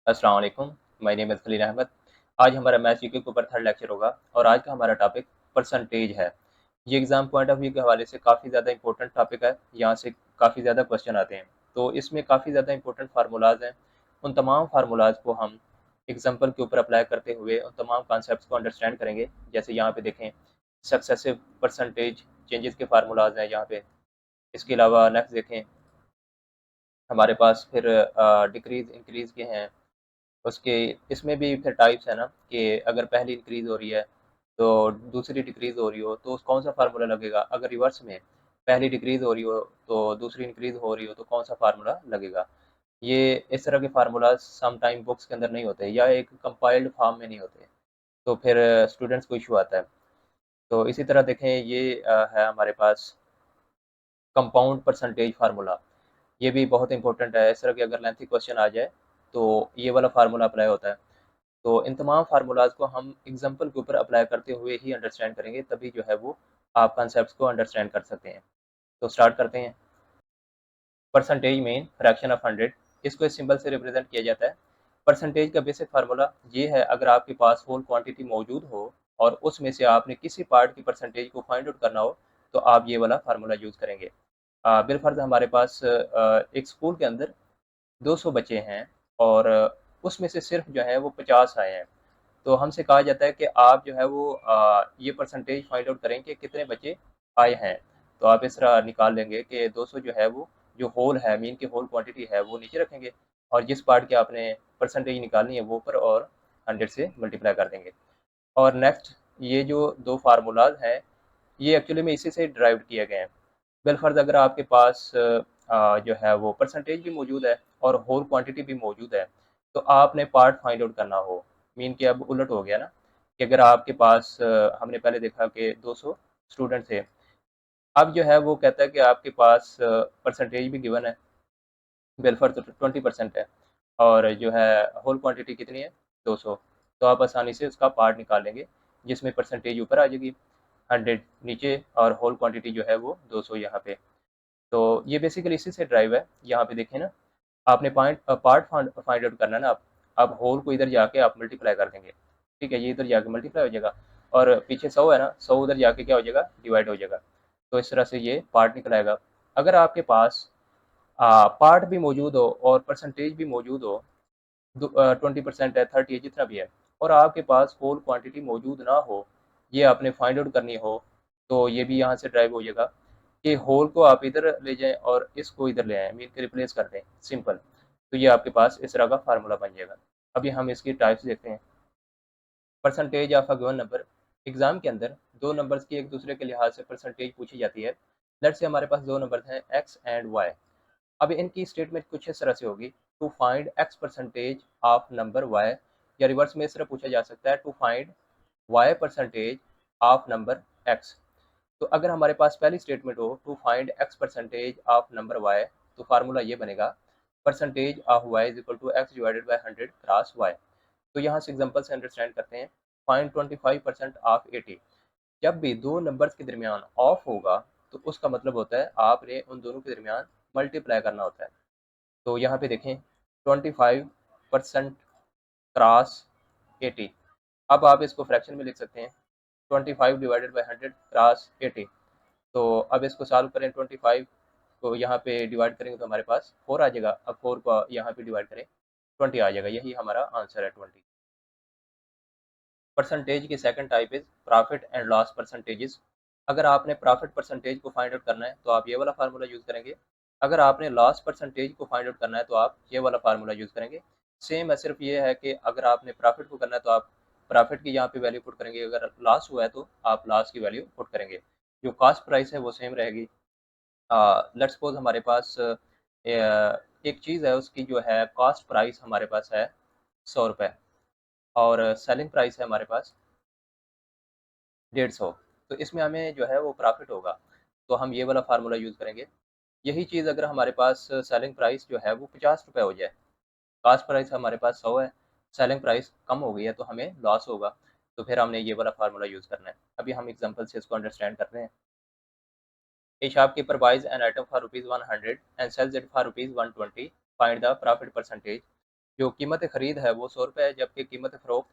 अस्सलाम वालेकुम, my name is Khalil Ahmed. आज हमारा मैथ्स जीके के ऊपर थर्ड लेक्चर होगा और आज का हमारा टॉपिक परसेंटेज है। ये एग्ज़ाम पॉइंट ऑफ व्यू के हवाले से काफ़ी ज़्यादा इम्पोर्टेंट टॉपिक है, यहाँ से काफ़ी ज़्यादा क्वेश्चन आते हैं। तो इसमें काफ़ी ज़्यादा इम्पोर्टेंट फार्मूलाज़ हैं, उन तमाम फार्मूलाज़ को हम एग्ज़ाम्पल के ऊपर अप्लाई करते हुए उन तमाम कॉन्सेप्ट्स को अंडरस्टैंड करेंगे। जैसे यहाँ पे देखें, सक्सेसिव परसेंटेज चेंजेस के फार्मूलाज़ हैं यहाँ पे। इसके अलावा नेक्स्ट देखें, हमारे पास फिर डिक्रीज़, इंक्रीज़ के हैं। उसके इसमें भी फिर टाइप्स है ना कि अगर पहली इंक्रीज़ हो रही है, तो दूसरी डिक्रीज़ हो रही हो, तो कौन-सा फ़ार्मूला लगेगा? अगर रिवर्स में पहली डिक्रीज़ हो रही हो, तो दूसरी इंक्रीज़ हो रही हो, तो कौन-सा फ़ार्मूला लगेगा? ये इस तरह के फ़ार्मूलाज़ सम टाइम बुक्स के अंदर नहीं होते या एक कंपाइल्ड फ़ॉर्म में नहीं होते, तो फिर स्टूडेंट्स को इश्यू आता है। तो इसी तरह देखें ये है हमारे पास कंपाउंड परसेंटेज फ़ार्मूला। ये भी बहुत इम्पोर्टेंट है, इस तरह के अगर लेंथी क्वेश्चन आ जाए, तो ये वाला फ़ार्मूला अप्लाई होता है। तो इन तमाम फार्मूलाज़ को हम एग्ज़ाम्पल के ऊपर अप्लाई करते हुए ही अंडरस्टैंड करेंगे, तभी जो है वो आप कॉन्सेप्ट्स को अंडरस्टैंड कर सकते हैं। तो स्टार्ट करते हैं। परसेंटेज मीन फ्रैक्शन ऑफ 100, इसको इस सिंबल से रिप्रेजेंट किया जाता है। परसेंटेज का बेसिक फार्मूला ये है, अगर आपके पास होल क्वांटिटी मौजूद हो और उसमें से आपने किसी पार्ट की परसेंटेज को फाइंड आउट करना हो, तो आप ये वाला फार्मूला यूज़ करेंगे। बिलफ़र्ज़ हमारे पास एक स्कूल के अंदर 200 बच्चे हैं और उसमें से सिर्फ जो है वो 50 आए हैं। तो हमसे कहा जाता है कि आप जो है वो ये परसेंटेज फाइंड आउट करें कि कितने बच्चे आए हैं। तो आप इस तरह निकाल लेंगे कि 200 जो है वो जो होल है, मीन की होल क्वांटिटी है वो नीचे रखेंगे और जिस पार्ट की आपने परसेंटेज निकालनी है वो ऊपर और 100 से मल्टीप्लाई कर देंगे। और नेक्स्ट ये जो 2 फार्मूलाज़ हैं, ये एक्चुअली में इसी से डिराइव्ड किए गए हैं। बिलफ़र्ज़ अगर आपके पास जो है वो परसेंटेज भी मौजूद है और होल क्वांटिटी भी मौजूद है, तो आपने पार्ट फाइंड आउट करना हो, मीन कि अब उलट हो गया ना, कि अगर आपके पास हमने पहले देखा कि 200 स्टूडेंट थे, अब जो है वो कहता है कि आपके पास परसेंटेज भी गिवन है, बिलफ़र्ज़ 20% है और जो है होल क्वांटिटी कितनी है 200, तो आप आसानी से उसका पार्ट निकाल लेंगे, जिसमें परसेंटेज ऊपर आ जाएगी, 100 नीचे और होल क्वांटिटी जो है वो 200 यहाँ पे। तो ये बेसिकली इसी से ड्राइव है। यहाँ पे देखिए ना, आपने पार्ट फाइंड आउट करना है ना, आप होल को इधर जाके आप मल्टीप्लाई कर देंगे, ठीक है? ये इधर जाके मल्टीप्लाई हो जाएगा और पीछे 100 है ना, 100 उधर जाके क्या हो जाएगा, डिवाइड हो जाएगा। तो इस तरह से ये पार्ट निकल आएगा। अगर आपके पास पार्ट भी मौजूद हो और परसेंटेज भी मौजूद हो, 20% है, 30 है, जितना भी है, और आपके पास होल क्वांटिटी मौजूद ना हो, ये आपने फाइंड आउट करनी हो, तो ये भी यहाँ से ड्राइव हो जाएगा कि होल को आप इधर ले जाएँ और इसको इधर ले आएँ, मीन के रिप्लेस कर दें, सिंपल। तो ये आपके पास इस तरह का फार्मूला बन जाएगा। अभी हम इसकी टाइप्स देखते हैं। Percentage of a given number, exam के अंदर दो नंबर्स की एक दूसरे के लिहाज से परसेंटेज पूछी जाती है। लेट्स से हमारे पास दो नंबर्स हैं एक्स एंड वाई। अब इनकी स्टेटमेंट कुछ इस तरह से होगी, to find X percentage of number Y, या रिवर्स में इस तरह पूछा जा सकता है, to find Y percentage of number X. तो अगर हमारे पास पहली स्टेटमेंट हो to find X percentage of number Y, तो फार्मूला ये बनेगा, percentage of Y is equal to X divided by 100 cross Y. तो यहाँ से एग्जांपल से अंडरस्टैंड करते हैं। Find 25% of 80। जब भी दो नंबर्स के दरमियान ऑफ होगा, तो उसका मतलब होता है आपने उन दोनों के दरमियान मल्टीप्लाई करना होता है। तो यहाँ पे देखें, 25% क्रॉस 80। अब आप इसको फ्रैक्शन में लिख सकते हैं, 25 डिवाइडेड बाई 100 क्रॉस 80। तो अब इसको सॉल्व करें, 25 को यहाँ पे डिवाइड करेंगे तो हमारे पास 4 आ जाएगा। अब 4 को यहाँ पे डिवाइड करें, 20 आ जाएगा। यही हमारा आंसर है, 20। परसेंटेज की second type is profit and loss percentages. अगर आपने प्रॉफिट परसेंटेज को फाइंड आउट करना है तो आप ये वाला फार्मूला यूज़ करेंगे। अगर आपने लॉस परसेंटेज को फाइंड आउट करना है तो आप ये वाला फार्मूला यूज़ करेंगे। सेम है, सिर्फ ये है कि अगर आपने प्रॉफिट को करना है तो आप प्रॉफिट की यहाँ पे वैल्यू पुट करेंगे, अगर लॉस हुआ है तो आप लॉस की वैल्यू पुट करेंगे। जो कॉस्ट प्राइस है वो सेम रहेगी। लेट्स सपोज हमारे पास एक चीज़ है, उसकी जो है कॉस्ट प्राइस हमारे पास है 100 रुपये और सेलिंग प्राइस है हमारे पास 150। तो इसमें हमें जो है वो प्रॉफिट होगा, तो हम ये वाला फार्मूला यूज़ करेंगे। यही चीज़ अगर हमारे पास सेलिंग प्राइस जो है वो 50 रुपये हो जाए, कॉस्ट प्राइस हमारे पास 100 है, सेलिंग प्राइस कम हो गई है, तो हमें लॉस होगा। तो फिर हमने ये वाला फार्मूला यूज़ करना है। अभी हम एग्जांपल से इसको अंडरस्टैंड करते हैं। A shopkeeper buys an item for rupees 100 and sells it for rupees 120. Find the profit percentage. जो कीमत ख़रीद है वो ₹100 है, जबकि कीमत फ़रोख्त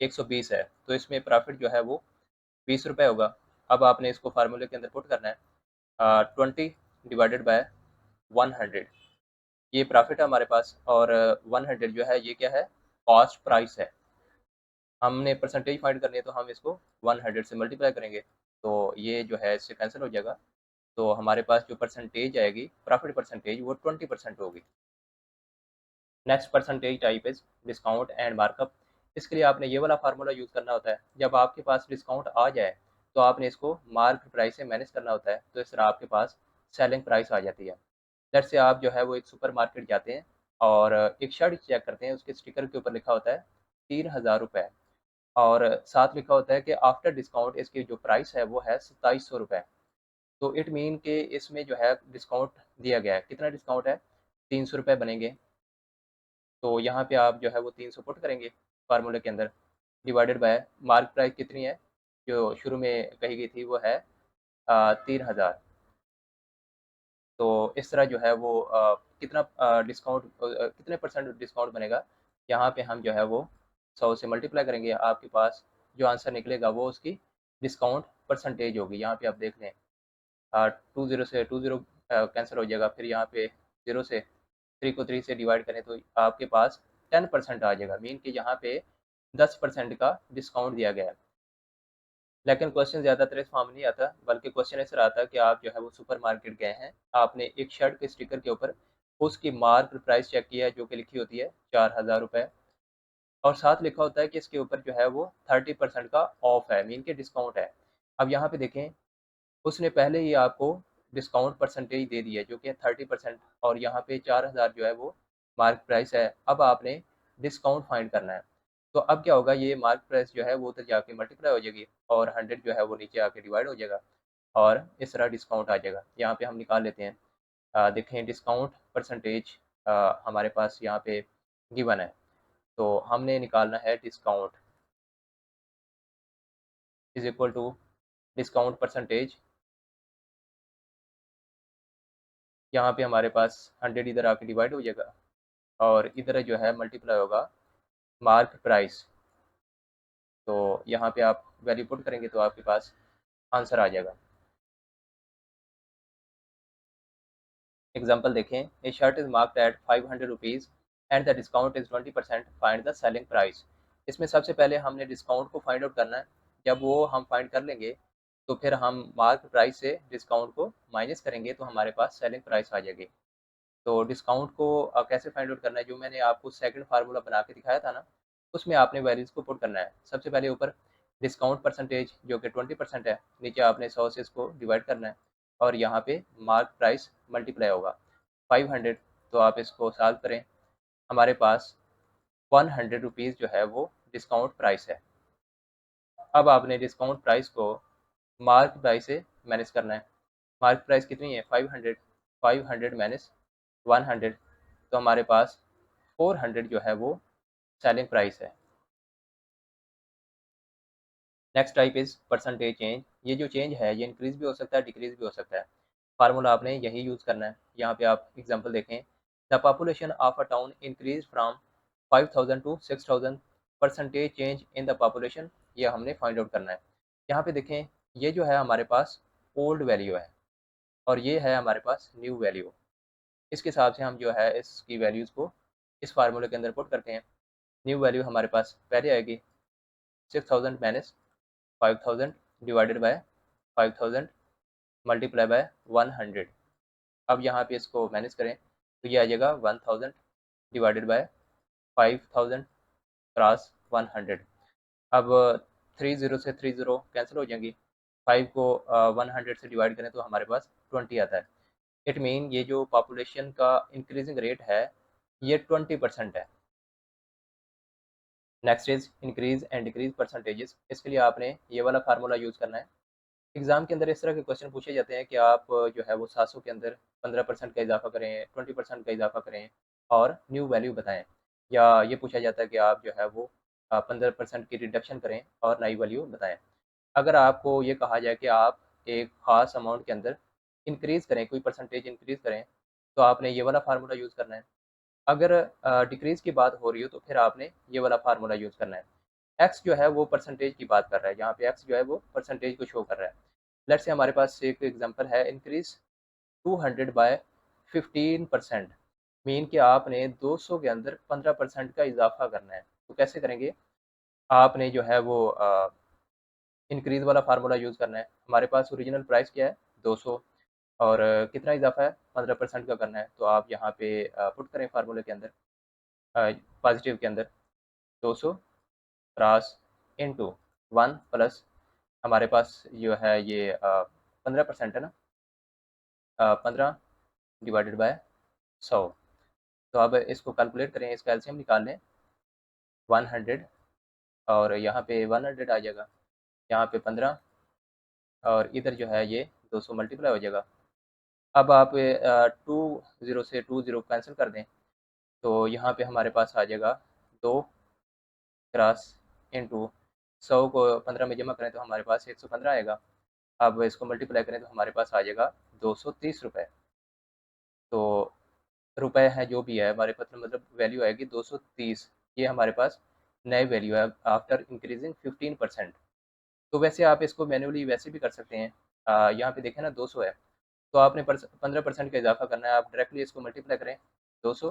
120 है, तो इसमें प्रॉफ़िट जो है वो ₹20 होगा। अब आपने इसको फ़ार्मूले के अंदर पुट करना है 20 डिवाइडेड बाय 100, ये प्रॉफ़िट है हमारे पास, और 100 जो है ये क्या है, कॉस्ट प्राइस है। हमने परसेंटेज फाइंड करनी है तो हम इसको 100 से मल्टीप्लाई करेंगे, तो ये जो है इससे कैंसिल हो जाएगा। तो हमारे पास जो परसेंटेज आएगी, प्रॉफ़िट परसेंटेज, वो 20% होगी। Next percentage type is discount and markup. इसके लिए आपने ये वाला फार्मूला यूज़ करना होता है। जब आपके पास डिस्काउंट आ जाए तो आपने इसको मार्क प्राइस से मैनेज करना होता है, तो इस तरह आपके पास सेलिंग प्राइस आ जाती है। लेट्स से आप जो है वो एक सुपरमार्केट जाते हैं और एक शर्ट चेक करते हैं, उसके स्टिकर के ऊपर लिखा होता है ₹3000 और साथ लिखा होता है कि आफ्टर डिस्काउंट इसकी जो प्राइस है वो है ₹2700। तो इट मीन कि इसमें जो है डिस्काउंट दिया गया है। कितना डिस्काउंट है? ₹300 बनेंगे। तो यहाँ पे आप जो है वो 300 पुट करेंगे फार्मूले के अंदर, डिवाइडेड बाय मार्क प्राइस कितनी है, जो शुरू में कही गई थी वो है 3000। तो इस तरह जो है वो कितना डिस्काउंट, कितने परसेंट डिस्काउंट बनेगा, यहाँ पे हम जो है वो 100 से मल्टीप्लाई करेंगे। आपके पास जो आंसर निकलेगा वो उसकी डिस्काउंट परसेंटेज होगी। यहाँ पे आप देख लें 20 से 20 कैंसिल हो जाएगा, फिर यहाँ पे 0 से 3 को 3 से डिवाइड करें तो आपके पास 10% आ जाएगा, मीन कि यहाँ पे 10% का डिस्काउंट दिया गया है। लेकिन क्वेश्चन ज़्यादातर इस फॉर्म में नहीं आता, बल्कि क्वेश्चन इस तरह आता है कि आप जो है वो सुपरमार्केट गए हैं, आपने एक शर्ट के स्टिकर के ऊपर उसकी मार्क प्राइस चेक किया है, जो कि लिखी होती है ₹4000, और साथ लिखा होता है कि इसके ऊपर जो है वो 30% का ऑफ है, मीन कि डिस्काउंट है। अब यहाँ पे देखें, उसने पहले ही आपको डिस्काउंट परसेंटेज दे दी है जो कि है 30%, और यहाँ पे 4000 जो है वो मार्क प्राइस है। अब आपने डिस्काउंट फाइंड करना है। तो अब क्या होगा, ये मार्क प्राइस जो है वो उधर जाके मल्टीप्लाई हो जाएगी और 100 जो है वो नीचे आके डिवाइड हो जाएगा और इस तरह डिस्काउंट आ जाएगा। यहाँ पे हम निकाल लेते हैं। देखें डिस्काउंट परसेंटेज हमारे पास यहाँ पे गिवन है, तो हमने निकालना है discount is equal to discount percentage. यहाँ पे हमारे पास 100 इधर आके डिवाइड हो जाएगा और इधर जो है मल्टीप्लाई होगा मार्क प्राइस। तो यहाँ पे आप वैल्यू पुट करेंगे तो आपके पास आंसर आ जाएगा। एग्जांपल देखें, a shirt is marked at 500 rupees and the discount is 20%, find the selling price. इसमें सबसे पहले हमने डिस्काउंट को फाइंड आउट करना है। जब वो हम फाइंड कर लेंगे तो फिर हम मार्क प्राइस से डिस्काउंट को माइनस करेंगे तो हमारे पास सेलिंग प्राइस आ जाएगी। तो डिस्काउंट को कैसे फाइंड आउट करना है, जो मैंने आपको सेकंड फार्मूला बना के दिखाया था ना, उसमें आपने वैल्यूज़ को पुट करना है। सबसे पहले ऊपर डिस्काउंट परसेंटेज जो कि 20% है, नीचे आपने 100 से इसको डिवाइड करना है और यहाँ पे मार्क प्राइस मल्टीप्लाई होगा 500। तो आप इसको सॉल्व करें, हमारे पास 100 रुपीज़ जो है वो डिस्काउंट प्राइस है। अब आपने डिस्काउंट प्राइस को मार्क प्राइस से मैनेज करना है। मार्क प्राइस कितनी है? 500। 500 माइनस 100, तो हमारे पास 400 जो है वो सेलिंग प्राइस है। Next type is percentage change. ये जो चेंज है ये इंक्रीज़ भी हो सकता है, डिक्रीज़ भी हो सकता है। फार्मूला आपने यही यूज़ करना है। यहाँ पे आप एग्जांपल देखें, the population of a town increase from 5000 to 6000, percentage change in the population, ये हमने फाइंड आउट करना है। यहाँ पे देखें, ये जो है हमारे पास ओल्ड वैल्यू है और ये है हमारे पास न्यू वैल्यू। इसके हिसाब से हम जो है इसकी वैल्यूज़ को इस फार्मूले के अंदर पुट करते हैं। न्यू वैल्यू हमारे पास पहले आएगी 6000 minus 5000 divided by 5000 multiply by 100। अब यहाँ पे इसको मैनेज करें तो ये आ जाएगा 1000 डिवाइडेड बाय 5000 क्रॉस 100। अब 30 से 30 कैंसिल हो जाएंगी। 5 को 100 से डिवाइड करें तो हमारे पास 20 आता है। इट मीन ये जो पॉपुलेशन का इंक्रीजिंग रेट है ये 20% है। Next is increase and decrease percentages. इसके लिए आपने ये वाला फार्मूला यूज़ करना है। एग्जाम के अंदर इस तरह के क्वेश्चन पूछे जाते हैं कि आप जो है वो 700 के अंदर 15% का इजाफा करें, 20% का इजाफा करें और न्यू वैल्यू बताएं, या ये पूछा जाता है कि आप जो है वो 15% की रिडक्शन करें और नई वैल्यू बताएं। अगर आपको ये कहा जाए कि आप एक ख़ास अमाउंट के अंदर इंक्रीज़ करें, कोई परसेंटेज इंक्रीज़ करें, तो आपने ये वाला फार्मूला यूज़ करना है। अगर डिक्रीज़ की बात हो रही हो तो फिर आपने ये वाला फार्मूला यूज़ करना है। एक्स जो है वो परसेंटेज की बात कर रहा है, यहाँ पे एक्स जो है वो परसेंटेज को शो कर रहा है। लेट्स से हमारे पास एक एग्जांपल है, इंक्रीज़ 200 बाय 15%, मीन कि आपने 200 के अंदर 15% का इज़ाफ़ा करना है। तो कैसे करेंगे? आपने जो है वो इंक्रीज़ वाला फार्मूला यूज़ करना है। हमारे पास ओरिजिनल प्राइस क्या है? 200, और कितना इज़ाफ़ा है? 15% का करना है। तो आप यहाँ पे पुट करें फार्मूले के अंदर, पॉज़िटिव के अंदर 200 क्रॉस इनटू 1 प्लस हमारे पास जो है ये 15% है ना, 15 डिवाइडेड बाय 100। तो अब इसको कैलकुलेट करें, इसका एलसीएम निकाल लें, 100 और यहाँ पे 100 आ जाएगा, यहाँ पे 15 और इधर जो है ये 200 मल्टीप्लाई हो जाएगा। अब आप 2 ज़ीरो से 2 ज़ीरो कैंसिल कर दें, तो यहाँ पे हमारे पास आ जाएगा 2 क्रॉस इनटू 100 को 15 में जमा करें तो हमारे पास 115 आएगा। अब इसको मल्टीप्लाई करें तो हमारे पास आ जाएगा 230 रुपए। तो रुपए है जो भी है हमारे पास, मतलब वैल्यू आएगी 230। ये हमारे पास नई वैल्यू है आफ्टर इंक्रीजिंग 15%। तो वैसे आप इसको मैन्युअली वैसे भी कर सकते हैं। यहाँ पे देखें ना 200 है, तो आपने 15% का इजाफा करना है, आप डायरेक्टली इसको मल्टीप्लाई करें, 200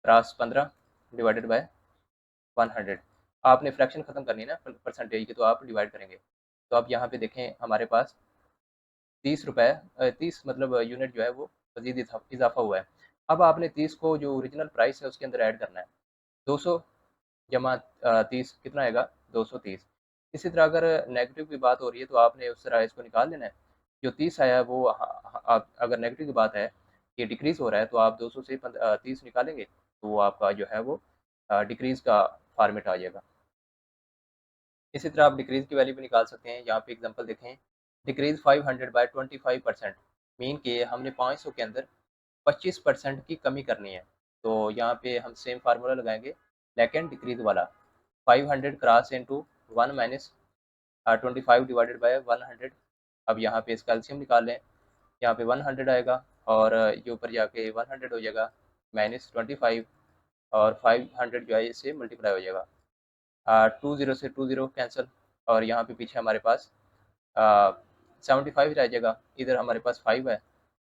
क्रॉस 15 डिवाइडेड बाय 100। आपने फ्रैक्शन खत्म करनी है ना परसेंटेज की, तो आप डिवाइड करेंगे। तो आप यहाँ पे देखें हमारे पास 30 रुपए, 30 मतलब यूनिट जो है वो मजीद इजाफा हुआ है। अब आपने 30 को जो ओरिजिनल प्राइस है उसके अंदर ऐड करना है। 200 जमा 30 कितना आएगा? 230। इसी तरह अगर नेगेटिव की बात हो रही है तो आपने उस तरह इसको निकाल लेना है। जो 30 आया है वो अगर नेगेटिव की बात है कि डिक्रीज़ हो रहा है, तो आप 200 से 30 निकालेंगे तो वो आपका जो है वो डिक्रीज़ का फॉर्मेट आ जाएगा। इसी तरह आप डिक्रीज़ की वैल्यू भी निकाल सकते हैं। यहाँ पे एग्जांपल देखें, डिक्रीज़ 500 बाय 25%, मीन कि हमने 500 के अंदर 25% की कमी करनी है। तो यहाँ पे हम सेम फार्मूला लगाएंगे, लेकिन डिक्रीज़ वाला 500 cross into 1 minus 25 divided by 100। अब यहाँ पे इसका एलसीएम निकाल लें, यहाँ पे 100 आएगा और ये ऊपर जाके 100 हो जाएगा माइनस 25, और 500 जो है इससे मल्टीप्लाई हो जाएगा। 2 ज़ीरो से 2 ज़ीरो कैंसल, और यहाँ पे पीछे हमारे पास 75 रह जाएगा। इधर हमारे पास 5 है,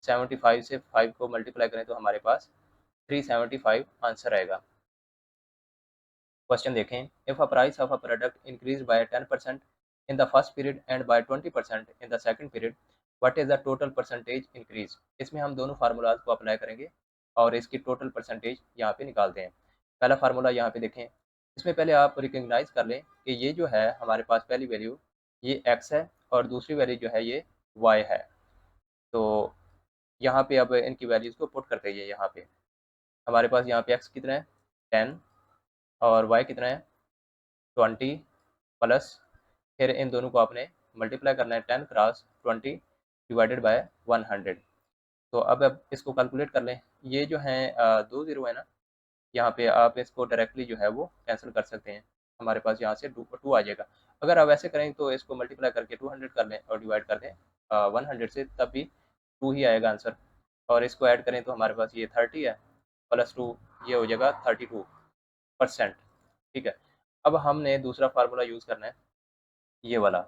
75 से 5 को मल्टीप्लाई करें तो हमारे पास 375 आंसर आएगा। क्वेश्चन देखें, if a price of a product increase by 10% in the first period and by 20% in the second period, what is the total percentage increase? इसमें हम दोनों फार्मूलाज को अप्लाई करेंगे और इसकी टोटल परसेंटेज यहाँ पे निकालते हैं। पहला फार्मूला यहाँ पे देखें, इसमें पहले आप रिकग्नाइज कर लें कि ये जो है हमारे पास पहली वैल्यू ये एक्स है और दूसरी वैल्यू जो है ये वाई है। तो यहाँ पे अब इनकी वैल्यूज़ को पुट करते हैं। यहाँ पे हमारे पास यहाँ पे एक्स कितना है? 10, और वाई कितना है? 20 प्लस, फिर इन दोनों को आपने मल्टीप्लाई करना है, 10 क्रॉस 20 डिवाइडेड बाय 100। तो अब इसको कैलकुलेट कर लें, ये जो है 2 ज़ीरो है ना, यहाँ पे आप इसको डायरेक्टली जो है वो कैंसिल कर सकते हैं। हमारे पास यहाँ से 2 आ जाएगा। अगर आप ऐसे करें तो इसको मल्टीप्लाई करके 200 कर लें और डिवाइड कर दें 100 से, तब भी 2 ही आएगा आंसर। और इसको ऐड करें तो हमारे पास ये 30 है प्लस 2, ये हो जाएगा 32%। ठीक है। अब हमने दूसरा फार्मूला यूज़ करना है, ये वाला।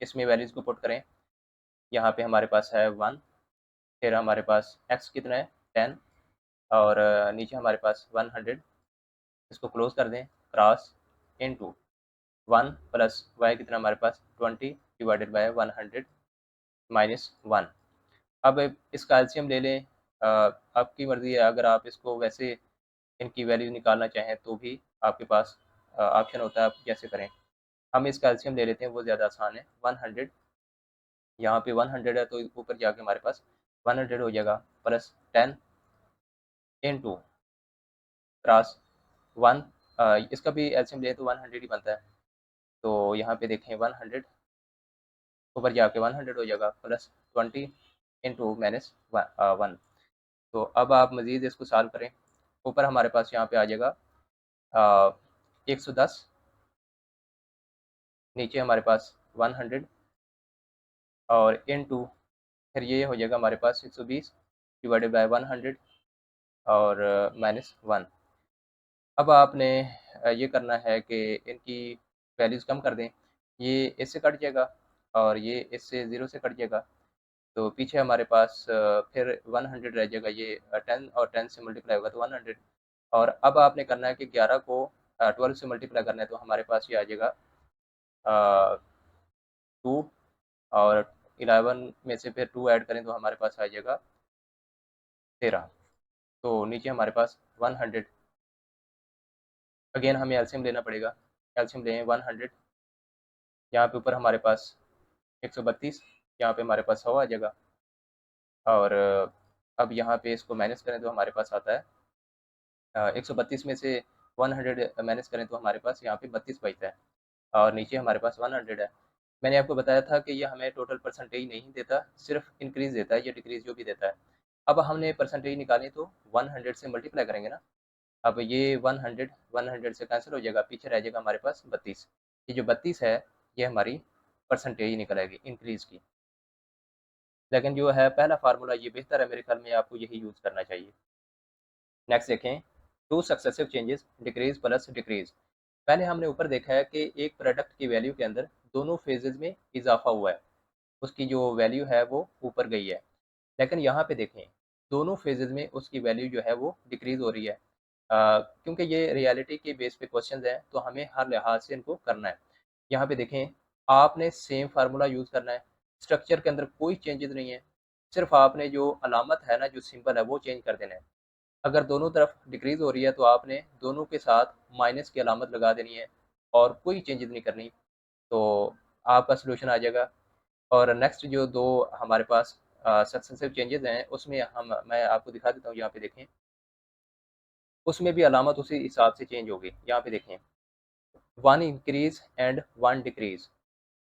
इसमें वैल्यूज़ को पुट करें, यहाँ पे हमारे पास है 1, फिर हमारे पास एक्स कितना है? 10, और नीचे हमारे पास 100। इसको क्लोज़ कर दें, क्रॉस इनटू 1 प्लस वाई कितना हमारे पास? 20 डिवाइडेड बाय 100 माइनस 1। अब इसका एलसीएम ले लें, आपकी मर्ज़ी है। अगर आप इसको वैसे इनकी वैल्यू निकालना चाहें तो भी आपके पास ऑप्शन होता है, आप कैसे करें। हम इसका एलसीएम ले लेते हैं, वो ज़्यादा आसान है। 100, यहाँ पे 100 है तो ऊपर जाके हमारे पास 100 हो जाएगा, प्लस 10 इनटू क्रॉस 1, इसका भी एलसीएम लें तो 100 ही बनता है। तो यहाँ पे देखें 100 ऊपर जाके 100 हो जाएगा, प्लस 20 इंटू माइनस 1। तो अब आप मज़ीद इसको सॉल्व करें, ऊपर हमारे पास यहाँ पे आ जाएगा 110, नीचे हमारे पास 100, और इनटू फिर ये हो जाएगा हमारे पास 120 डिवाइडेड बाय 100। और -1। अब आपने ये करना है कि इनकी वैल्यूज़ कम कर दें। ये इससे कट जाएगा और ये इससे 0 से कट जाएगा। तो पीछे हमारे पास फिर 100 रह जाएगा। ये 10 और 10 से मल्टीप्लाई होगा तो 100। और अब आपने करना है कि 11 को 12 से मल्टीप्लाई करना है, तो हमारे पास ये आ जाएगा 2। और 11 में से फिर 2 ऐड करें तो हमारे पास आ जाएगा 13। तो नीचे हमारे पास 100। अगेन हमें एलसीएम लेना पड़ेगा। एलसीएम लें 100। यहाँ पे ऊपर हमारे पास 132, यहाँ पे हमारे पास 100 आ जाएगा। और अब यहाँ पे इसको माइनस करें तो हमारे पास आता है 132 में से 100 माइनस करें तो हमारे पास यहाँ पे 32 बचता है। और नीचे हमारे पास 100 है। मैंने आपको बताया था कि ये हमें टोटल परसेंटेज नहीं देता, सिर्फ इंक्रीज़ देता है, ये डिक्रीज़ जो भी देता है। अब हमने परसेंटेज निकाली तो 100 से मल्टीप्लाई करेंगे ना। अब ये 100 से कैंसिल हो जाएगा, पीछे रह जाएगा हमारे पास 32। ये जो 32 है, ये हमारी परसेंटेज निकल आएगी इंक्रीज़ की। लेकिन जो है पहला फार्मूला ये बेहतर है, मेरे ख्याल में आपको यही यूज़ करना चाहिए। नेक्स्ट देखें, two successive changes decrease plus decrease. पहले हमने ऊपर देखा है कि एक प्रोडक्ट की वैल्यू के अंदर दोनों फेजेज़ में इज़ाफ़ा हुआ है, उसकी जो वैल्यू है वो ऊपर गई है। लेकिन यहाँ पे देखें, दोनों फेजेज़ में उसकी वैल्यू जो है वो डिक्रीज़ हो रही है। क्योंकि ये रियलिटी के बेस पे क्वेश्चंस हैं, तो हमें हर लिहाज से इनको करना है। यहाँ पे देखें, आपने सेम फार्मूला यूज़ करना है, स्ट्रक्चर के अंदर कोई चेंजेस नहीं है, सिर्फ आपने जो अलामत है ना, जो सिंबल है वो चेंज कर देना है। अगर दोनों तरफ डिक्रीज़ हो रही है तो आपने दोनों के साथ माइनस की अलामत लगा देनी है और कोई चेंजेस नहीं करनी, तो आपका सॉल्यूशन आ जाएगा। और नेक्स्ट जो 2 हमारे पास सक्सेसिव चेंजेस हैं, उसमें हम मैं आपको दिखा देता हूँ, यहाँ पे देखें। उसमें भी अलामत उसी हिसाब से चेंज होगी। यहाँ पे देखें, 1 इंक्रीज़ एंड 1 डिक्रीज़।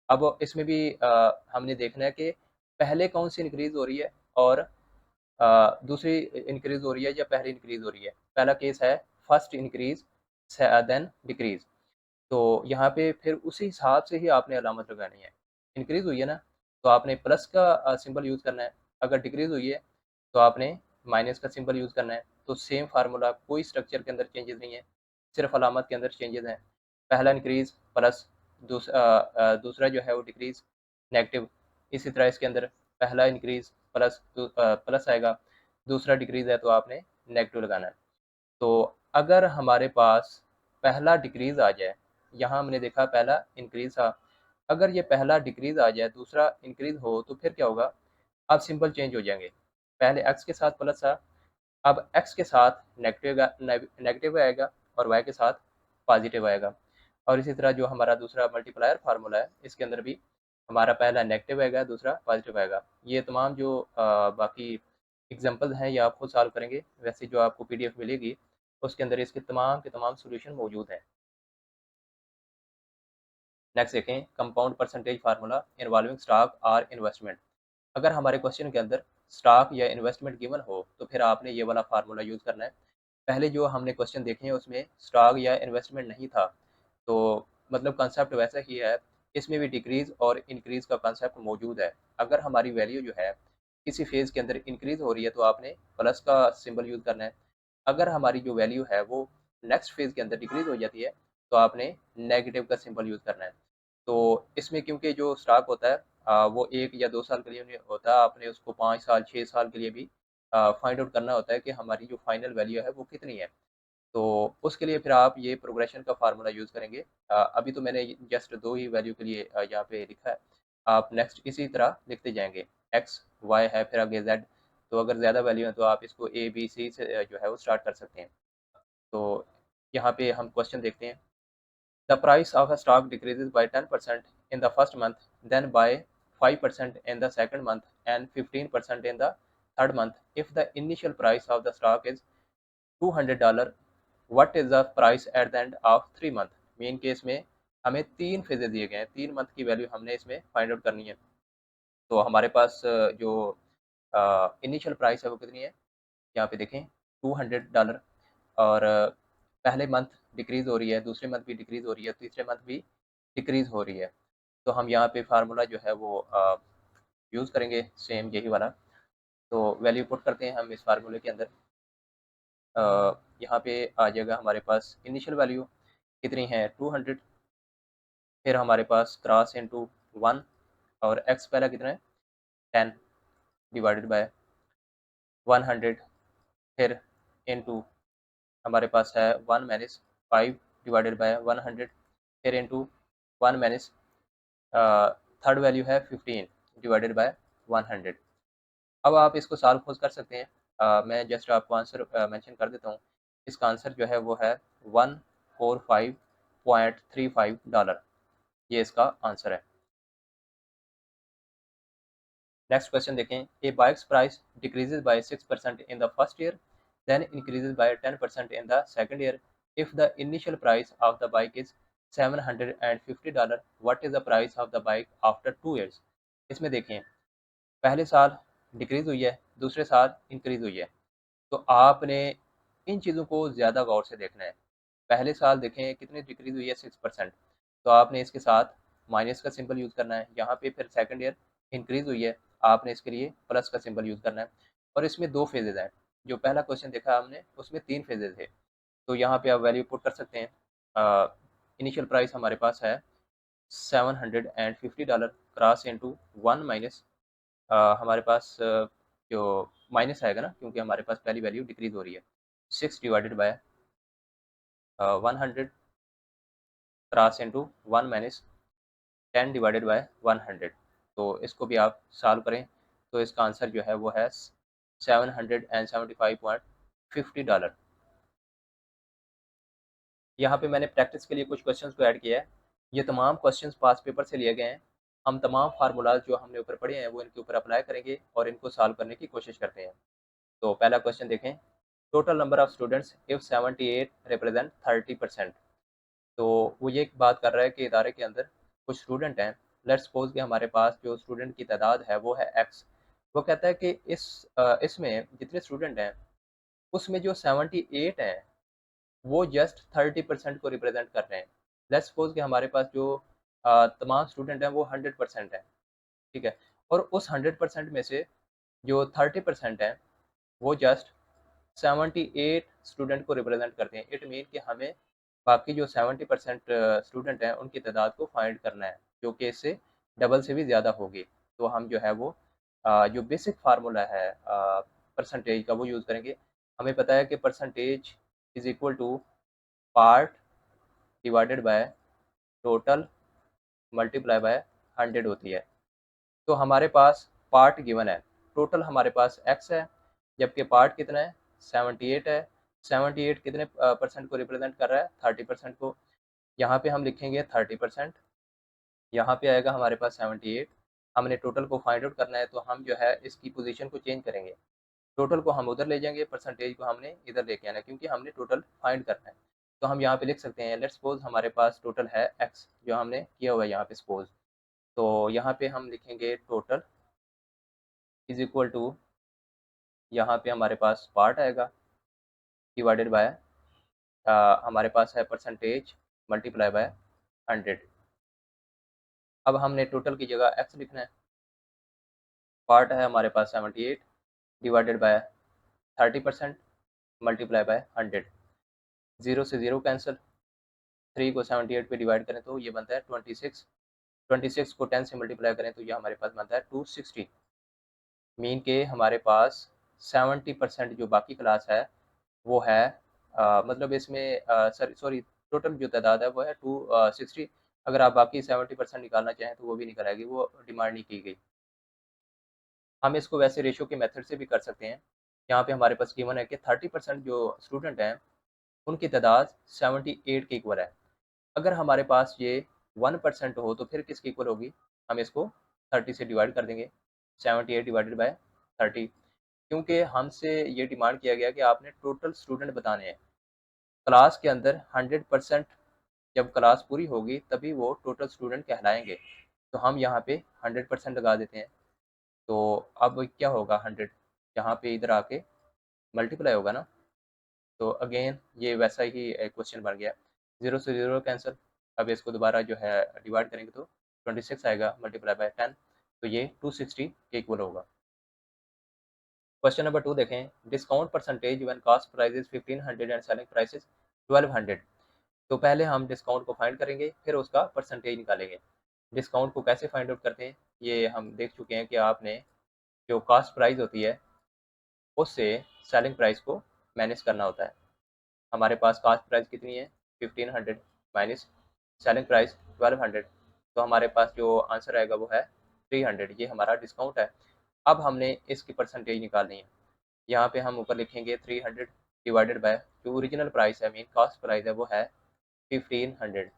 अब इसमें भी हमने देखना है कि पहले कौन-सी इंक्रीज़ हो रही है और दूसरी इंक्रीज़ हो रही है या पहली इंक्रीज़ हो रही है। पहला केस है फर्स्ट इंक्रीज़ देन डिक्रीज़। तो यहाँ पे फिर उसी हिसाब से ही आपने अलामत लगानी है। इंक्रीज़ हुई है ना, तो आपने प्लस का सिंबल यूज़ करना है। अगर डिक्रीज़ हुई है, तो आपने माइनस का सिंबल यूज़ करना है। तो सेम फार्मूला, कोई स्ट्रक्चर के अंदर चेंजेस नहीं है, सिर्फ अलामत के अंदर चेंजेस हैं। पहला इंक्रीज़ प्लस, दूसरा जो है वो डिक्रीज़ नेगेटिव। इसी तरह इसके अंदर पहला इंक्रीज़ प्लस प्लस आएगा, दूसरा डिक्रीज़ है तो आपने नेगेटिव लगाना है। तो अगर हमारे पास पहला डिक्रीज़ आ जाए, यहाँ हमने देखा पहला इंक्रीज़ था, अगर ये पहला डिक्रीज़ आ जाए, दूसरा इंक्रीज़ हो, तो फिर क्या होगा? अब सिंबल चेंज हो जाएँगे। पहले एक्स के साथ प्लस था, अब एक्स के साथ नेगेटिव आएगा और वाई के साथ पॉज़िटिव आएगा। और इसी तरह जो हमारा दूसरा मल्टीप्लायर फ़ॉर्मूला है, इसके अंदर भी हमारा पहला नेगेटिव आएगा, दूसरा पॉज़िटिव आएगा। ये तमाम जो बाकी एग्ज़ाम्पल्स हैं, ये आप खुद सॉल्व करेंगे। वैसे जो आपको पीडीएफ मिलेगी, उसके अंदर इसके तमाम के तमाम सॉल्यूशन मौजूद हैं। नेक्स्ट देखें, compound percentage formula involving stock और इन्वेस्टमेंट। अगर हमारे क्वेश्चन के अंदर स्टॉक या इन्वेस्टमेंट गिवन हो, तो फिर आपने ये वाला फार्मूला यूज़ करना है। पहले जो हमने क्वेश्चन देखे हैं उसमें स्टॉक या इन्वेस्टमेंट नहीं था, तो मतलब कॉन्सेप्ट वैसा ही है। इसमें भी डिक्रीज़ और इंक्रीज़ का कॉन्सेप्ट मौजूद है। अगर हमारी वैल्यू जो है किसी फेज़ के अंदर इंक्रीज़ हो रही है, तो आपने प्लस का सिंबल यूज़ करना है। अगर हमारी जो वैल्यू है वो नेक्स्ट फेज़ के अंदर डिक्रीज़ हो जाती है, तो आपने नेगेटिव का सिंबल यूज़ करना है। तो इसमें क्योंकि जो स्टॉक होता है वो 1 या 2 साल के लिए नहीं होता, आपने उसको 5 साल, 6 साल के लिए भी फाइंड आउट करना होता है कि हमारी जो फाइनल वैल्यू है वो कितनी है। तो उसके लिए फिर आप ये प्रोग्रेशन का फार्मूला यूज़ करेंगे। अभी तो मैंने जस्ट 2 ही वैल्यू के लिए यहाँ पे लिखा है। आप नेक्स्ट इसी तरह लिखते जाएँगे। एक्स, वाई है, फिर आगे ज़ेड। तो अगर ज़्यादा वैल्यू है तो आप इसको ए, बी, सी से जो है वो स्टार्ट कर सकते हैं। तो यहाँ पे हम क्वेश्चन देखते हैं। The price of a stock decreases by 10% in the first month, then by 5% in the second month, and 15% in the third month. If the initial price of the stock is $200, what is the price at the end of 3 month? Main case में हमें 3 phases दिए गए हैं, 3 month की value हमने इसमें find out करनी है। तो हमारे पास जो इनिशियल प्राइस है वो कितनी है? यहाँ पे देखें, $200। और पहले मंथ डिक्रीज़ हो रही है, दूसरे मंथ भी डिक्रीज़ हो रही है, तीसरे मंथ भी डिक्रीज़ हो रही है। तो हम यहाँ पे फार्मूला जो है वो यूज़ करेंगे सेम यही वाला। तो वैल्यू पुट करते हैं हम इस फार्मूले के अंदर। यहाँ पे आ जाएगा हमारे पास इनिशियल वैल्यू कितनी है 200, फिर हमारे पास क्रॉस इंटू 1 और एक्स पहला कितना है 10 डिवाइडेड बाय 100, फिर इंटू हमारे पास है 1 माइनस 5 डिवाइडेड बाय 100, फिर इंटू 1 माइनस थर्ड वैल्यू है 15 डिवाइडेड बाय 100। अब आप इसको सॉल्व खुद कर सकते हैं। मैं जस्ट आपको आंसर मेंशन कर देता हूँ। इसका आंसर जो है वो है 145.35 डॉलर। ये इसका आंसर है। नेक्स्ट क्वेश्चन देखें। A bike's price decreases by 6% in the first year, then increases by 10% in the second year. If the initial price of the bike is $750, what is the price of the bike after 2 years. इसमें देखें, पहले साल decrease हुई है, दूसरे साल increase हुई है। तो आपने इन चीज़ों को ज़्यादा गौर से देखना है। पहले साल देखें कितनी डिक्रीज हुई है 6%, तो आपने इसके साथ माइनस का सिंबल यूज़ करना है। यहाँ पे फिर सेकंड ईयर इंक्रीज हुई है, आपने इसके लिए प्लस का सिंबल यूज़ करना है। और इसमें दो फेजेज हैं। जो पहला क्वेश्चन देखा हमने उसमें 3 फेजेज थे। तो यहाँ पे आप वैल्यू पुट कर सकते हैं। इनिशियल प्राइस हमारे पास है $750 क्रॉस इंटू 1 माइनस हमारे पास जो माइनस आएगा ना, क्योंकि हमारे पास पहली वैल्यू डिक्रीज हो रही है, 6 divided by 100 cross into 1 minus 10 divided by 100। तो इसको भी आप सॉल्व करें तो इसका आंसर जो है वो है $775.50। यहाँ पे मैंने प्रैक्टिस के लिए कुछ क्वेश्चंस को ऐड किया है। ये तमाम क्वेश्चंस पास पेपर से लिए गए हैं। हम तमाम फार्मूलाज जो हमने ऊपर पढ़े हैं वो इनके ऊपर अप्लाई करेंगे और इनको सॉल्व करने की कोशिश करते हैं। तो पहला क्वेश्चन देखें। Total number of students if 78 represent 30%। तो वो ये बात कर रहा है कि इदारे के अंदर कुछ स्टूडेंट हैं। लेट्स सपोज कि हमारे पास जो स्टूडेंट की तादाद है वो है एक्स। वो कहता है कि इसमें जितने स्टूडेंट हैं उसमें जो 78 हैं वो जस्ट 30% को रिप्रेजेंट कर रहे हैं। लेट्स सपोज कि हमारे पास जो तमाम स्टूडेंट हैं वो 100% है, ठीक है। और उस 100% में से जो 30% है वो जस्ट 78 स्टूडेंट को रिप्रेजेंट करते हैं। इट मीन कि हमें बाकी जो 70% स्टूडेंट हैं उनकी तादाद को फाइंड करना है, जो कि इससे डबल से भी ज़्यादा होगी। तो हम जो है वो जो बेसिक फार्मूला है परसेंटेज का वो यूज़ करेंगे। हमें पता है कि percentage is equal to part divided by total multiply by 100 होती है। तो हमारे पास पार्ट गिवन है, टोटल हमारे पास x है, जबकि पार्ट कितना है 78 है। 78 कितने परसेंट को रिप्रेजेंट कर रहा है 30% को। यहाँ पे हम लिखेंगे 30%, यहाँ पे आएगा हमारे पास 78। हमने टोटल को फाइंड आउट करना है तो हम जो है इसकी पोजीशन को चेंज करेंगे। टोटल को हम उधर ले जाएंगे, परसेंटेज को हमने इधर लेके आना है, क्योंकि हमने टोटल फाइंड करना है। तो हम यहाँ पे लिख सकते हैं लेट्स सपोज हमारे पास टोटल है x जो हमने किया हुआ है यहाँ पे सपोज। तो यहाँ पे हम लिखेंगे टोटल इज इक्वल टू, यहाँ पे हमारे पास पार्ट आएगा डिवाइडेड बाय हमारे पास है परसेंटेज मल्टीप्लाई बाय 100। अब हमने टोटल की जगह x लिखना है। पार्ट है हमारे पास 78 divided by 30% multiply by 100। Zero से जीरो कैंसिल, 3 को 78 पे डिवाइड करें तो ये बनता है 26। 26 को 10 से मल्टीप्लाई करें तो ये हमारे पास बनता है 260। मीन के हमारे पास 70% जो बाकी क्लास है वो है मतलब इसमें सॉरी टोटल जो तादाद है वो है 260। अगर आप बाकी 70% निकालना चाहें तो वो भी निकल आएगी, वो डिमांड नहीं की गई। हम इसको वैसे रेशियो के मेथड से भी कर सकते हैं। यहाँ पे हमारे पास गिवन है कि 30% जो स्टूडेंट हैं उनकी तादाद 78 के इक्वल है। अगर हमारे पास ये 1% हो तो फिर किसके इक्वल होगी, हम इसको 30 से डिवाइड कर देंगे। 78 डिवाइडेड बाय 30, क्योंकि हमसे ये डिमांड किया गया कि आपने टोटल स्टूडेंट बताने हैं। क्लास के अंदर 100% जब क्लास पूरी होगी तभी वो टोटल स्टूडेंट कहलाएंगे। तो हम यहाँ पे 100% लगा देते हैं। तो अब क्या होगा 100 यहाँ पे इधर आके मल्टीप्लाई होगा ना। तो अगेन ये वैसा ही क्वेश्चन बन गया, जीरो से जीरो कैंसिल। अब इसको दोबारा जो है डिवाइड करेंगे तो 26 आएगा मल्टीप्लाई बाय 10, तो ये 260 के इक्वल होगा। क्वेश्चन नंबर 2 देखें, discount percentage when cost price is 1500 and selling price is 1200। तो पहले हम डिस्काउंट को फाइंड करेंगे, फिर उसका परसेंटेज निकालेंगे। डिस्काउंट को कैसे फाइंड आउट करते हैं, ये हम देख चुके हैं कि आपने जो कॉस्ट प्राइस होती है उससे सेलिंग प्राइस को माइनस करना होता है। हमारे पास कॉस्ट प्राइस कितनी है 1500 माइनस सेलिंग प्राइस 1200, तो हमारे पास जो आंसर आएगा वो है 300। ये हमारा डिस्काउंट है। अब हमने इसकी परसेंटेज निकालनी है। यहाँ पे हम ऊपर लिखेंगे 300 डिवाइडेड बाय जो ओरिजिनल प्राइस है, मीन कॉस्ट प्राइस है, वो है 1500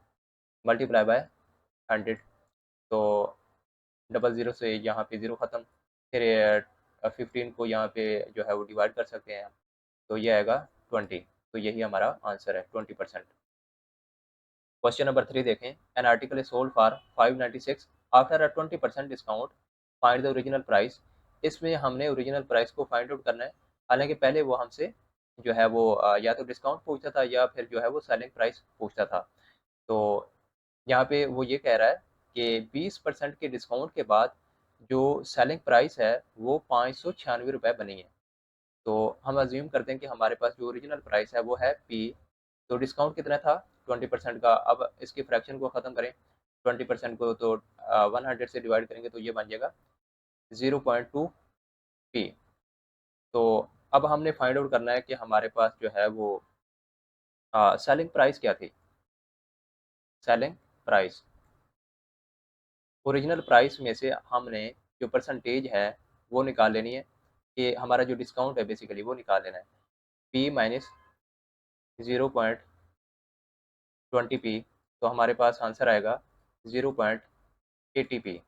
मल्टीप्लाई बाय 100। तो डबल ज़ीरो से यहाँ पे ज़ीरो ख़त्म, फिर 15 को यहाँ पे जो है वो डिवाइड कर सकते हैं, तो ये आएगा 20। तो यही हमारा आंसर है 20%। क्वेश्चन नंबर 3 देखें, an article is sold for 596 after a 20% discount, find the original price. इसमें हमने ओरिजिनल प्राइस को फाइंड आउट करना है। हालांकि पहले वो हमसे जो है वो या तो डिस्काउंट पूछता था या फिर जो है वो सेलिंग प्राइस पूछता था। तो यहाँ पे वो ये कह रहा है कि 20% के डिस्काउंट के बाद जो सेलिंग प्राइस है वो 596 रुपये बनी है। तो हम अज्यूम करते हैं कि हमारे पास जो ओरिजिनल प्राइस है वो है पी। तो डिस्काउंट कितना था 20% का। अब इसके फ्रैक्शन को ख़त्म करें, 20% को तो 100 से डिवाइड करेंगे तो ये बन जाएगा 0.2 पी। तो अब हमने फाइंड आउट करना है कि हमारे पास जो है वो सेलिंग प्राइस क्या थी। सेलिंग प्राइस, ओरिजिनल प्राइस में से हमने जो परसेंटेज है वो निकाल लेनी है, कि हमारा जो डिस्काउंट है बेसिकली वो निकाल लेना है। पी माइनस 0.20 पी, तो हमारे पास आंसर आएगा 0.80 पी।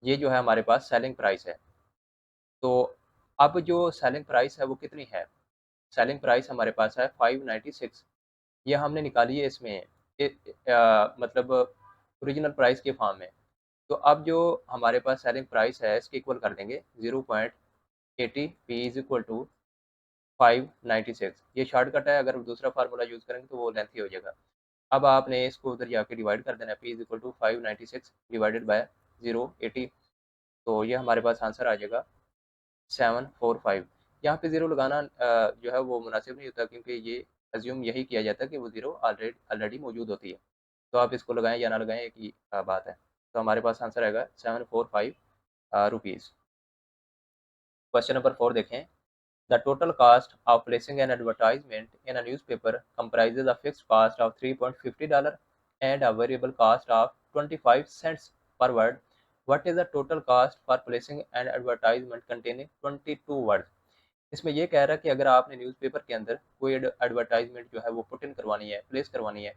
ये जो है हमारे पास सेलिंग प्राइस है। तो अब जो सेलिंग प्राइस है वो कितनी है, सेलिंग प्राइस हमारे पास है 596। ये हमने निकाली है इसमें मतलब ओरिजिनल प्राइस के फॉर्म में। तो अब जो हमारे पास सेलिंग प्राइस है इसके इक्वल कर देंगे 0.80 पी इज इक्वल टू 596। ये शॉर्टकट है, अगर दूसरा फार्मूला यूज़ करेंगे तो वो लेंथी हो जाएगा। अब आपने इसको उधर जाके डिवाइड कर देना है, P is equal to 596 divided by 080। तो ये हमारे पास आंसर आ जाएगा 745। यहाँ पे ज़ीरो लगाना जो है वो मुनासिब नहीं होता, क्योंकि ये अज्यूम यही किया जाता है कि वो ज़ीरो ऑलरेडी मौजूद होती है। तो आप इसको लगाएं या ना लगाएं एक ही बात है। तो हमारे पास आंसर आएगा 745 रुपीज़। क्वेश्चन नंबर 4 देखें, the total cost of placing an advertisement in a newspaper comprises a fixed cost of $3.50 and a variable cost of 25 cents per word. What is the total cost for placing an advertisement containing 22 words? इसमें ये कह रहा है कि अगर आपने newspaper के अंदर कोई एडवर्टाइजमेंट जो है वो पुट इन करवानी है, प्लेस करवानी है,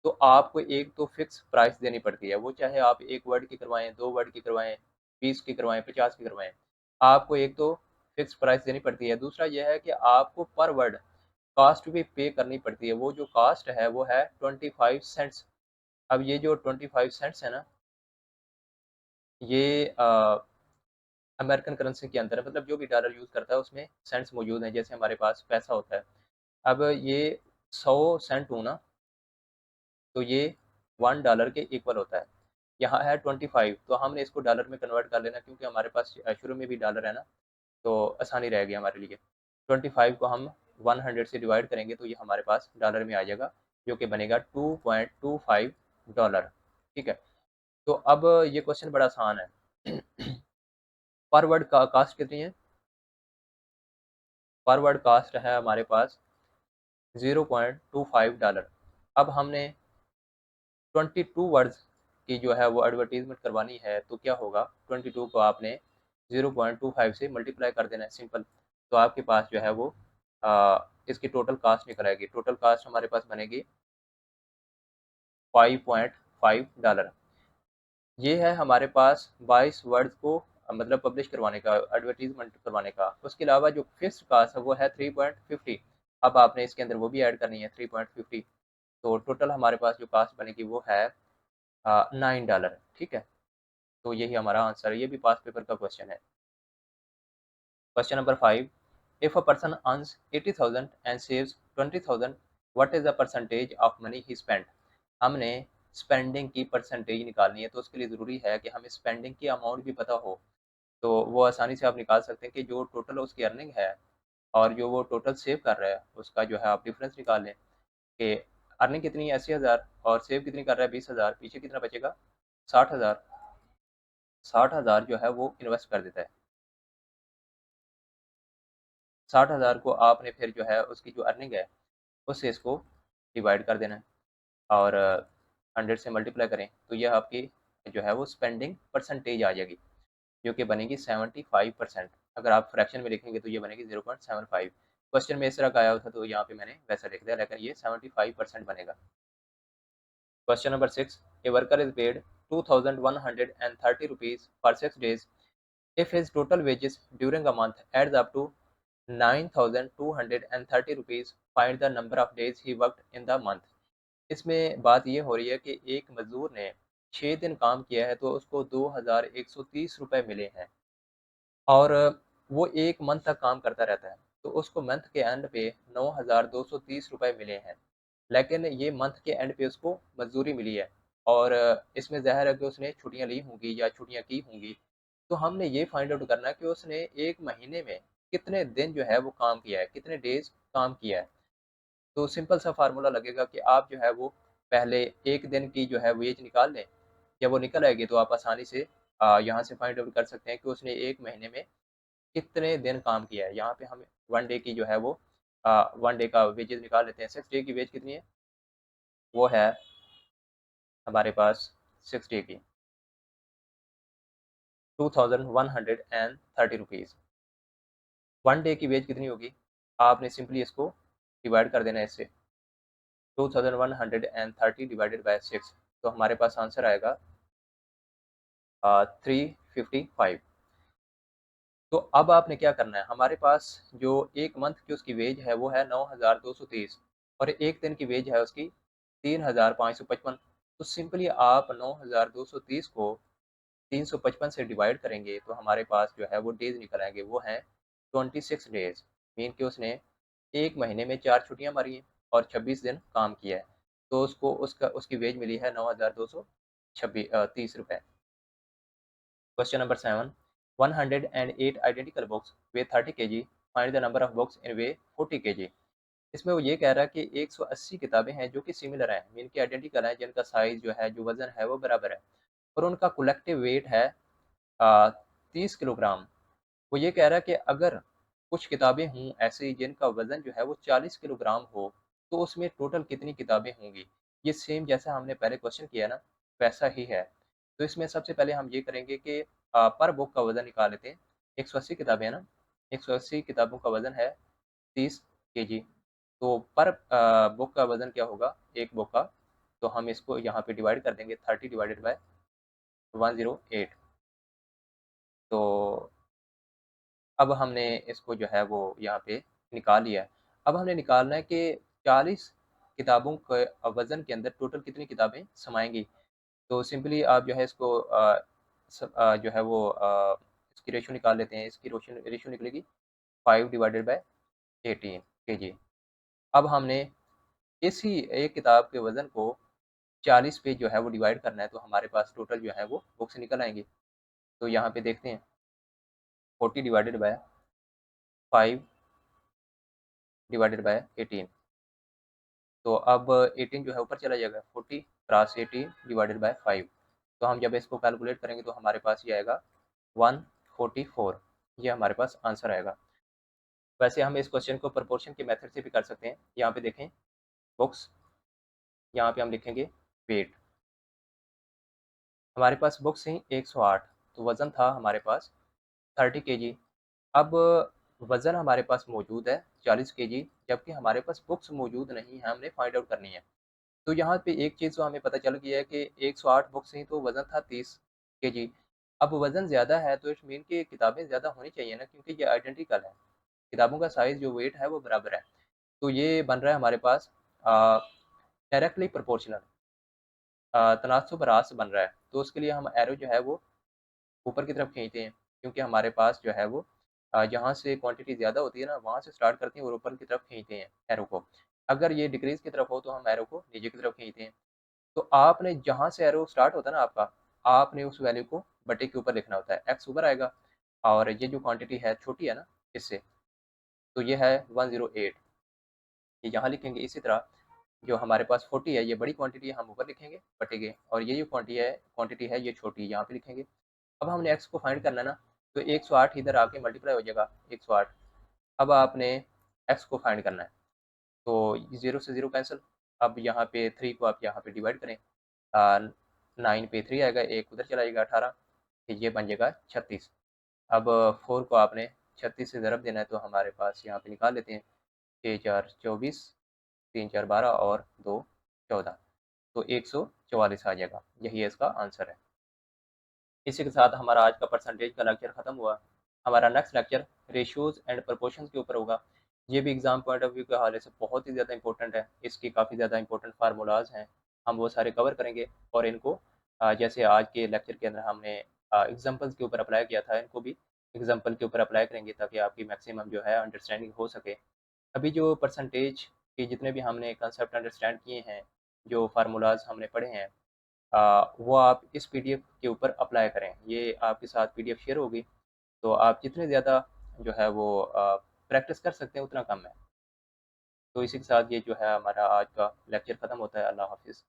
तो आपको एक तो फिक्स प्राइस देनी पड़ती है। वो चाहे आप 1 वर्ड की करवाएँ, 2 वर्ड की करवाएँ, 20 की करवाएँ, 50 की करवाएँ, आपको एक तो फिक्स प्राइस देनी पड़ती है। दूसरा ये है कि आपको पर वर्ड कॉस्ट भी पे करनी पड़ती है। वो जो कॉस्ट है वो है 25 सेंट्स। अब ये जो 25 सेंट्स है ना, ये अमेरिकन करेंसी के अंदर है, मतलब जो भी डॉलर यूज़ करता है उसमें सेंट्स मौजूद हैं। जैसे हमारे पास पैसा होता है, अब ये 100 सेंट हो ना, तो ये $1 के इक्वल होता है। यहाँ है 25, तो हमने इसको डॉलर में कन्वर्ट कर लेना, क्योंकि हमारे पास शुरू में भी डॉलर है ना, तो आसानी रहेगी हमारे लिए। 25 को हम 100 से डिवाइड करेंगे तो ये हमारे पास डॉलर में आ जाएगा, जो कि बनेगा $2.25। ठीक है। तो अब ये क्वेश्चन बड़ा आसान है। पर वर्ड का कास्ट कितनी है, पर वर्ड कास्ट है हमारे पास $0.25। अब हमने 22 वर्ड्स की जो है वो एडवर्टीजमेंट करवानी है, तो क्या होगा, 22 को आपने 0.25 से मल्टीप्लाई कर देना है, सिंपल। तो आपके पास जो है वो इसकी टोटल कास्ट निकल आएगी। टोटल कास्ट हमारे पास बनेगी $5.5। ये है हमारे पास 22 वर्ड्स को मतलब पब्लिश करवाने का, एडवर्टीजमेंट करवाने का। उसके अलावा जो फिक्स्ड कास्ट है वो है 3.50। अब आपने इसके अंदर वो भी ऐड करनी है 3.50। तो टोटल हमारे पास जो कास्ट बनेगी वो है $9। ठीक है। तो यही हमारा आंसर है। ये भी पास पेपर का क्वेश्चन है। Question number 5, if a person earns 80,000 and saves 20,000, what is the percentage of money he spent. हमने स्पेंडिंग की परसेंटेज निकालनी है, तो उसके लिए ज़रूरी है कि हमें स्पेंडिंग की अमाउंट भी पता हो। तो वो आसानी से आप निकाल सकते हैं कि जो टोटल उसकी अर्निंग है और जो वो टोटल सेव कर रहा है, उसका जो है आप डिफरेंस निकाल लें कि अर्निंग कितनी है 80,000 और सेव कितनी कर रहा है 20,000, पीछे कितना बचेगा 60,000। 60,000 जो है वो इन्वेस्ट कर देता है। 60,000 को आपने फिर जो है उसकी जो अर्निंग है उससे इसको डिवाइड कर देना है और 100 से मल्टीप्लाई करें तो यह आपकी जो है वो स्पेंडिंग परसेंटेज आ जाएगी, जो कि बनेगी 75%। अगर आप फ्रैक्शन में लिखेंगे तो ये बनेगी 0.75। क्वेश्चन में इस तरह का आया था तो यहाँ पे मैंने वैसा लिख दिया, लेकिन ये 75% बनेगा। Question number 6, a worker is paid 2,130 rupees for 6 days. If his total wages during a month adds up to 9,230 rupees, find the number of days he worked in the month. इसमें बात ये हो रही है कि एक मजदूर ने 6 दिन काम किया है तो उसको 2,130 रुपए मिले हैं और वो 1 मंथ तक काम करता रहता है, तो उसको मंथ के एंड पे 9,230 रुपए मिले हैं। लेकिन ये मंथ के एंड पे उसको मजदूरी मिली है और इसमें ज़ाहिर है कि उसने छुट्टियाँ ली होंगी या छुट्टियाँ की होंगी। तो हमने ये फाइंड आउट करना है कि उसने 1 महीने में कितने दिन जो है वो काम किया है, कितने डेज़ काम किया है। तो सिंपल सा फार्मूला लगेगा कि आप जो है वो पहले 1 दिन की जो है वेज निकाल लें, जब वो निकल आएगी तो आप आसानी से यहाँ से फाइंड आउट कर सकते हैं कि उसने 1 महीने में कितने दिन काम किया है। यहाँ पे हम 1 डे की जो है वो 1 डे का वेजेस निकाल लेते हैं। 6 डे की वेज कितनी है? वो है हमारे पास 6 डे की 2,130 रुपीज़। 1 डे की वेज कितनी होगी? आपने सिंपली इसको डिवाइड कर देना है इससे, 2,130 डिवाइडेड बाय 6, तो हमारे पास आंसर आएगा 355। तो अब आपने क्या करना है, हमारे पास जो 1 मंथ की उसकी वेज है वो है 9,230 और 1 दिन की वेज है उसकी 3,555। तो सिंपली आप 9,230 को 355 से डिवाइड करेंगे तो हमारे पास जो है वो डेज़ निकल आएँगे, वो हैं 26 डेज़। मीन कि उसने 1 महीने में 4 छुट्टियाँ मारी हैं और 26 दिन काम किया है। तो उसको उसकी वेज मिली है 30 रुपए। Question number 7. 108 identical books weigh 30 kg. Find the number of books in weigh 40 kg. इसमें वो ये कह रहा है कि 180 किताबें हैं जो कि सिमिलर हैं, मीन कि आइडेंटिकल हैं, जिनका साइज जो है, जो वजन है वो बराबर है और उनका कलेक्टिव वेट है 30 किलोग्राम। वो ये कह रहा है कि अगर कुछ किताबें हों ऐसी जिनका वज़न जो है वो 40 किलोग्राम हो, तो उसमें टोटल कितनी किताबें होंगी? ये सेम जैसा हमने पहले क्वेश्चन किया ना, वैसा ही है। तो इसमें सबसे पहले हम ये करेंगे कि पर बुक का वज़न निकाल लेते हैं। 180 किताबें हैं ना, 180 किताबों का वज़न है 30 केजी। तो पर बुक का वज़न क्या होगा, एक बुक का? तो हम इसको यहाँ पे डिवाइड कर देंगे, 30 डिवाइडेड बाय 108। तो अब हमने इसको जो है वो यहाँ पे निकाल लिया है। अब हमने निकालना है कि 40 किताबों के वज़न के अंदर टोटल कितनी किताबें समाएँगी। तो सिंपली आप जो है इसको जो है वो इसकी रेशियो निकाल लेते हैं। इसकी रोशन रेशियो निकलेगी 5 डिवाइडेड बाय 18 केजी। अब हमने इसी एक किताब के वज़न को 40 पे जो है वो डिवाइड करना है, तो हमारे पास टोटल जो है वो बुक्स निकल आएँगी। तो यहाँ पे देखते हैं, 40 डिवाइडेड बाय 5 डिवाइडेड बाय 18। तो अब 18 जो है ऊपर चला जाएगा, 40 क्रॉस 18 डिवाइडेड बाय 5। तो हम जब इसको कैलकुलेट करेंगे तो हमारे पास ये आएगा 144। ये हमारे पास आंसर आएगा। वैसे हम इस क्वेश्चन को प्रोपोर्शन के मेथड से भी कर सकते हैं। यहाँ पे देखें बुक्स, यहाँ पे हम लिखेंगे वेट। हमारे पास बुक्स हैं 108, तो वज़न था हमारे पास 30 केजी। अब वज़न हमारे पास मौजूद है 40 केजी, जबकि हमारे पास बुक्स मौजूद नहीं है, हमने फाइंड आउट करनी है। तो यहाँ पे एक चीज़ तो हमें पता चल गई है कि 108 बुक्स थी तो वज़न था 30 केजी। अब वज़न ज़्यादा है तो इट मीन कि किताबें ज़्यादा होनी चाहिए ना, क्योंकि ये आइडेंटिकल है। किताबों का साइज़ जो वेट है वो बराबर है। तो ये बन रहा है हमारे पास डायरेक्टली प्रोपोर्शनल, तनासुब रास्त बन रहा है। तो उसके लिए हम एरो जो है वो ऊपर की तरफ खींचते हैं, क्योंकि हमारे पास जो है वो जहाँ से क्वांटिटी ज़्यादा होती है ना, वहाँ से स्टार्ट करते हैं और ऊपर की तरफ खींचते हैं एरो को। अगर ये डिक्रीज़ की तरफ हो तो हम एरो को नीचे की तरफ खींचते हैं। तो आपने जहाँ से एरो स्टार्ट होता है ना आपका, आपने उस वैल्यू को बटे के ऊपर लिखना होता है। एक्स ऊपर आएगा, और ये जो क्वांटिटी है छोटी है ना इससे, तो ये है 108, ये यहाँ लिखेंगे। इसी तरह जो हमारे पास 40 है, ये बड़ी क्वांटिटी है, हम ऊपर लिखेंगे बटेगे, और ये जो क्वांटिटी है ये छोटी है, यहाँ पे लिखेंगे। अब हमने x को फाइंड करना है ना, तो 108 इधर आके मल्टीप्लाई हो जाएगा 108। अब आपने x को फाइंड करना है, तो 0 से 0 कैंसिल। अब यहाँ पे 3 को आप यहाँ पे डिवाइड करें, 9 पे 3 आएगा, एक उधर चला जाएगा 18, तो ये बन जाएगा 36। अब 4 को आपने 36 से ज़रब देना है, तो हमारे पास यहाँ पे निकाल लेते हैं। 6 4 24, 3 4 12 और 2 14, तो 144 आ जाएगा। यही इसका आंसर है। इसी के साथ हमारा आज का परसेंटेज का लेक्चर खत्म हुआ। हमारा next lecture ratios and proportions के ऊपर होगा। ये भी एग्जाम पॉइंट ऑफ व्यू के हवाले से बहुत ही ज़्यादा इंपॉर्टेंट है। इसकी काफ़ी ज़्यादा इंपॉर्टेंट फार्मूलाज हैं, हम वो सारे कवर करेंगे। और इनको जैसे आज के लेक्चर के अंदर हमने एग्जाम्पल्स के ऊपर अप्लाई किया था, इनको भी एग्जाम्पल के ऊपर अप्लाई करेंगे, ताकि आपकी मैक्सिमम जो है अंडरस्टैंडिंग हो सके। अभी जो परसेंटेज के जितने भी हमने कंसेप्ट अंडरस्टैंड किए हैं, जो फार्मूलाज हमने पढ़े हैं, वो आप इस पीडीएफ के ऊपर अप्लाई करें। ये आपके साथ पीडीएफ शेयर होगी, तो आप जितने ज़्यादा जो है वो प्रैक्टिस कर सकते हैं उतना कम है। तो इसी के साथ ये जो है हमारा आज का लेक्चर ख़त्म होता है। अल्लाह हाफ़िज़।